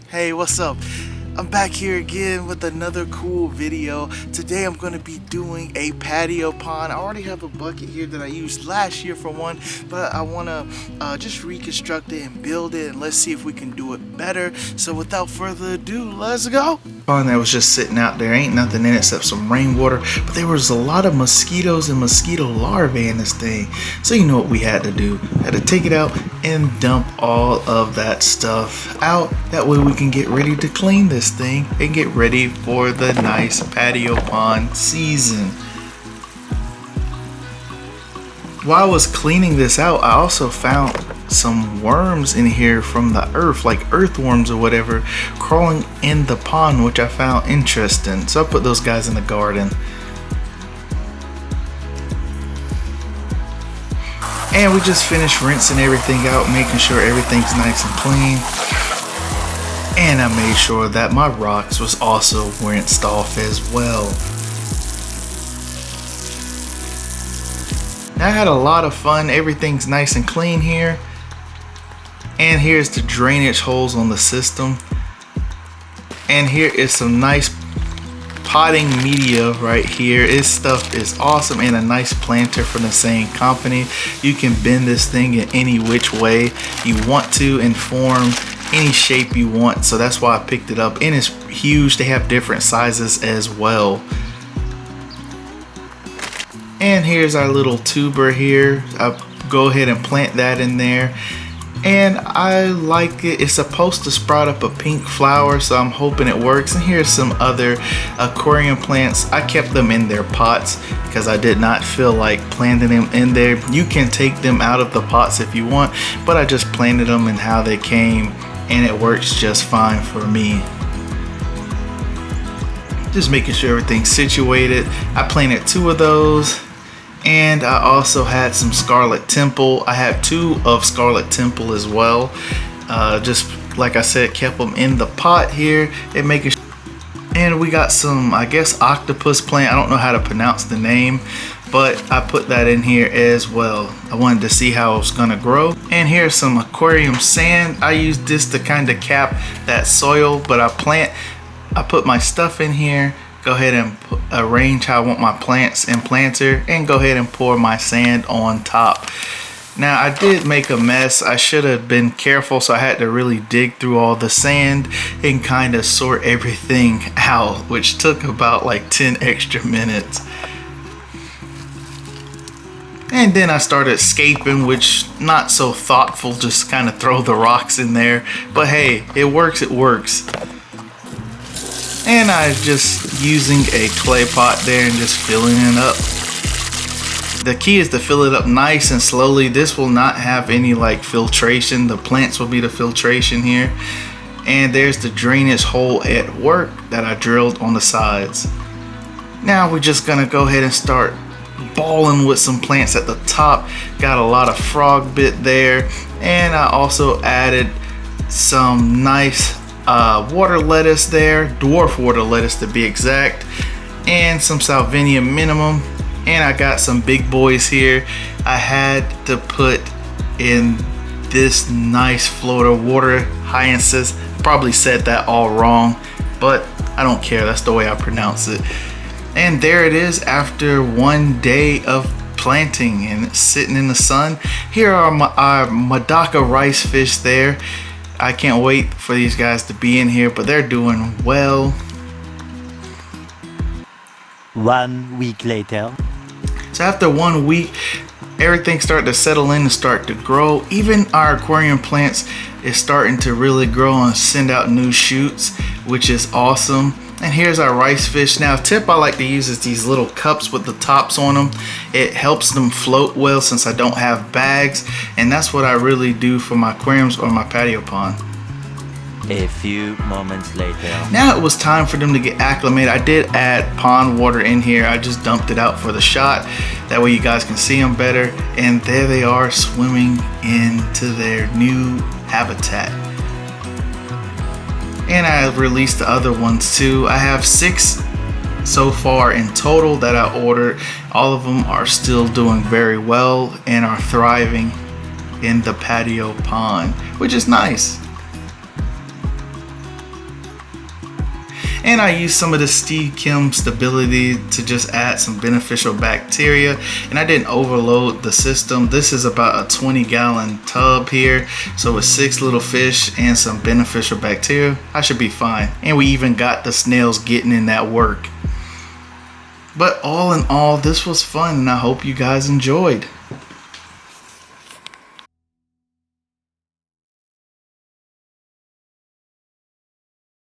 Hey, what's up? I'm back here again with another cool video. Today I'm going to be doing a patio pond. I already have a bucket here that I used last year for one, but I want to just reconstruct it and build it, and let's see if we can do it better. So without further ado, let's go. Pond that was just sitting out there, ain't nothing in it except some rainwater, but there was a lot of mosquitoes and mosquito larvae in this thing. So you know what we had to do? Had to take it out and dump all of that stuff out. That way we can get ready to clean this thing and get ready for the nice patio pond season. While I was cleaning this out, I also found some worms in here from the earth, like earthworms or whatever, crawling in the pond, which I found interesting. So I put those guys in the garden. And we just finished rinsing everything out, making sure everything's nice and clean. And I made sure that my rocks was also rinsed off as well. Now I had a lot of fun. Everything's nice and clean here. And here's the drainage holes on the system. And here is some nice potting media right here. This stuff is awesome, and a nice planter from the same company. You can bend this thing in any which way you want to and form any shape you want, so that's why I picked it up. And it's huge. They have different sizes as well. And here's our little tuber here. I'll go ahead and plant that in there, and I like it. It's supposed to sprout up a pink flower, so I'm hoping it works. And here's some other aquarium plants. I kept them in their pots because I did not feel like planting them in there. You can take them out of the pots if you want, but I just planted them in how they came, and it works just fine for me. Just making sure everything's situated. I planted 2 of those. And I also had some Scarlet Temple. I had 2 of Scarlet Temple as well. Just like I said, kept them in the pot here and making sure. And we got some, I guess, octopus plant. I don't know how to pronounce the name, but I put that in here as well. I wanted to see how it's gonna grow. And here's some aquarium sand. I used this to kind of cap that soil, but I put my stuff in here. Go ahead and arrange how I want my plants and planter, and go ahead and pour my sand on top. Now I did make a mess. I should have been careful, so I had to really dig through all the sand and kind of sort everything out, which took about like 10 extra minutes. And then I started scaping, which not so thoughtful, just kind of throw the rocks in there. But hey, it works, it works. And I'm just using a clay pot there and just filling it up. The key is to fill it up nice and slowly. This will not have any like filtration. The plants will be the filtration here. And there's the drainage hole at work that I drilled on the sides. Now we're just gonna go ahead and start balling with some plants at the top. Got a lot of frog bit there. And I also added some nice water lettuce there, dwarf water lettuce to be exact, and some Salvinia minimum. And I got some big boys here. I had to put in this nice Florida water hyacinths. Probably said that all wrong, but I don't care. That's the way I pronounce it. And there it is after 1 day of planting and sitting in the sun. Here are our Madaka rice fish there. I can't wait for these guys to be in here, but they're doing well. 1 week later. So after 1 week, everything started to settle in and start to grow. Even our aquarium plants is starting to really grow and send out new shoots, which is awesome. And here's our rice fish. Now, a tip I like to use is these little cups with the tops on them. It helps them float well since I don't have bags, and that's what I really do for my aquariums or my patio pond. A few moments later. Now it was time for them to get acclimated. I did add pond water in here. I just dumped it out for the shot. That way you guys can see them better. And there they are, swimming into their new habitat. And I released the other ones too. I have 6 so far in total that I ordered. All of them are still doing very well and are thriving in the patio pond, which is nice. And I used some of the Chem stability to just add some beneficial bacteria, and I didn't overload the system. This is about a 20-gallon tub here, so with 6 little fish and some beneficial bacteria, I should be fine. And we even got the snails getting in that work. But all in all, this was fun, and I hope you guys enjoyed.